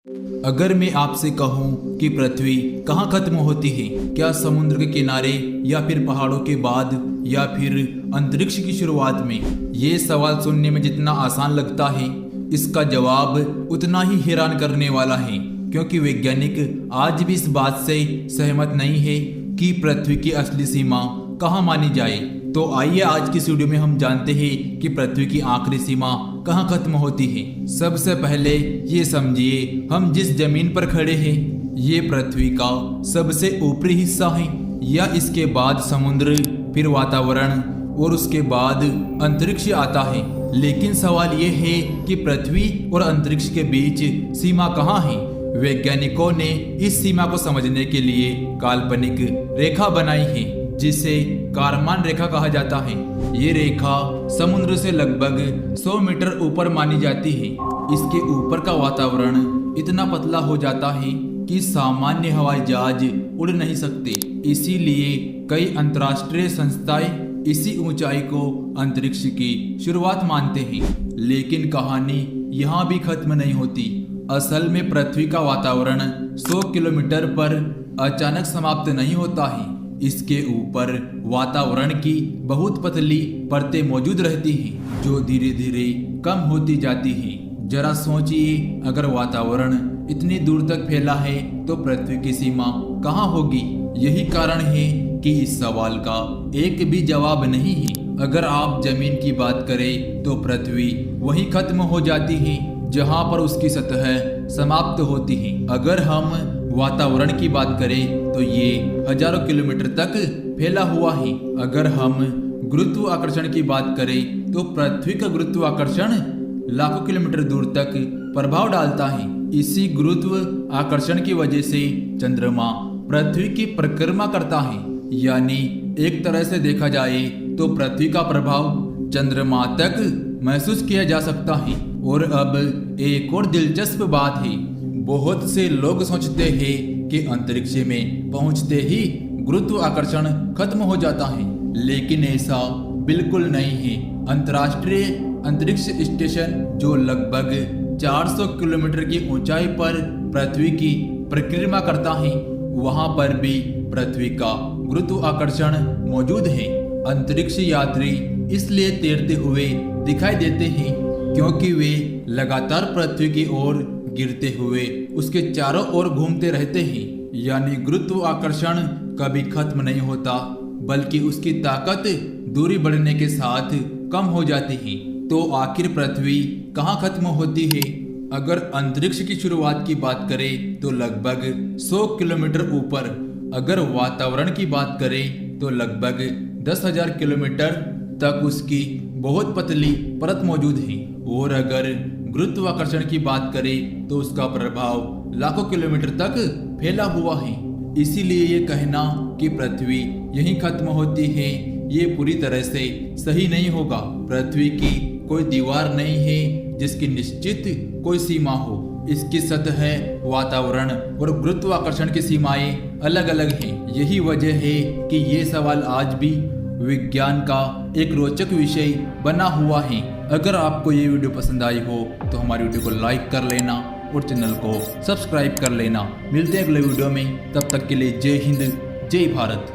अगर मैं आपसे कहूं कि पृथ्वी कहाँ खत्म होती है, क्या समुद्र के किनारे या फिर पहाड़ों के बाद या फिर अंतरिक्ष की शुरुआत में? ये सवाल सुनने में जितना आसान लगता है, इसका जवाब उतना ही हैरान करने वाला है, क्योंकि वैज्ञानिक आज भी इस बात से सहमत नहीं है कि पृथ्वी की असली सीमा कहाँ मानी जाए। तो आइए आज की इस वीडियो में हम जानते हैं कि पृथ्वी की आखिरी सीमा कहाँ खत्म होती है। सबसे पहले ये समझिए, हम जिस जमीन पर खड़े हैं ये पृथ्वी का सबसे ऊपरी हिस्सा है, या इसके बाद समुद्र, फिर वातावरण और उसके बाद अंतरिक्ष आता है। लेकिन सवाल ये है कि पृथ्वी और अंतरिक्ष के बीच सीमा कहाँ है? वैज्ञानिकों ने इस सीमा को समझने के लिए काल्पनिक रेखा बनाई है, जिसे कारमान रेखा कहा जाता है। ये रेखा समुद्र से लगभग 100 मीटर ऊपर मानी जाती है। इसके ऊपर का वातावरण इतना पतला हो जाता है कि सामान्य हवाई जहाज उड़ नहीं सकते। इसीलिए कई अंतर्राष्ट्रीय संस्थाएं इसी ऊंचाई को अंतरिक्ष की शुरुआत मानते हैं। लेकिन कहानी यहाँ भी खत्म नहीं होती। असल में पृथ्वी का वातावरण 100 किलोमीटर पर अचानक समाप्त नहीं होता है। इसके ऊपर वातावरण की बहुत पतली परतें मौजूद रहती हैं, जो धीरे धीरे कम होती जाती हैं। जरा सोचिए, अगर वातावरण इतनी दूर तक फैला है तो पृथ्वी की सीमा कहाँ होगी? यही कारण है कि इस सवाल का एक भी जवाब नहीं है। अगर आप जमीन की बात करें तो पृथ्वी वहीं खत्म हो जाती है जहां पर उसकी सतह समाप्त होती है। अगर हम वातावरण की बात करें तो ये हजारों किलोमीटर तक फैला हुआ है। अगर हम गुरुत्वाकर्षण की बात करें तो पृथ्वी का गुरुत्वाकर्षण लाखों किलोमीटर दूर तक प्रभाव डालता है। इसी गुरुत्वाकर्षण की वजह से चंद्रमा पृथ्वी की परिक्रमा करता है। यानी एक तरह से देखा जाए तो पृथ्वी का प्रभाव चंद्रमा तक महसूस किया जा सकता है। और अब एक और दिलचस्प बात है, बहुत से लोग सोचते हैं कि अंतरिक्ष में पहुंचते ही गुरुत्वाकर्षण खत्म हो जाता है, लेकिन ऐसा बिल्कुल नहीं है। अंतर्राष्ट्रीय अंतरिक्ष स्टेशन, जो लगभग 400 किलोमीटर की ऊंचाई पर पृथ्वी की परिक्रमा करता है, वहां पर भी पृथ्वी का गुरुत्वाकर्षण मौजूद है। अंतरिक्ष यात्री इसलिए तैरते हुए दिखाई देते हैं क्योंकि वे लगातार पृथ्वी की ओर गिरते हुए उसके चारों ओर घूमते रहते हैं। यानी गुरुत्वाकर्षण कभी खत्म नहीं होता, बल्कि उसकी ताकत दूरी बढ़ने के साथ कम हो जाती है। तो आखिर पृथ्वी कहाँ खत्म होती है? अगर अंतरिक्ष की शुरुआत की बात करें तो लगभग 100 किलोमीटर ऊपर। अगर वातावरण की बात करें तो लगभग 10,000 किलोमीटर तक उसकी बहुत पतली परत मौजूद है। और अगर गुरुत्वाकर्षण की बात करें तो उसका प्रभाव लाखों किलोमीटर तक फैला हुआ है। इसीलिए ये कहना कि पृथ्वी यहीं खत्म होती है, ये पूरी तरह से सही नहीं होगा। पृथ्वी की कोई दीवार नहीं है जिसकी निश्चित कोई सीमा हो। इसकी सतह, वातावरण और गुरुत्वाकर्षण की सीमाएं अलग अलग हैं। यही वजह है कि ये सवाल आज भी विज्ञान का एक रोचक विषय बना हुआ है। अगर आपको ये वीडियो पसंद आई हो तो हमारी वीडियो को लाइक कर लेना और चैनल को सब्सक्राइब कर लेना। मिलते हैं अगले वीडियो में, तब तक के लिए जय हिंद, जय भारत।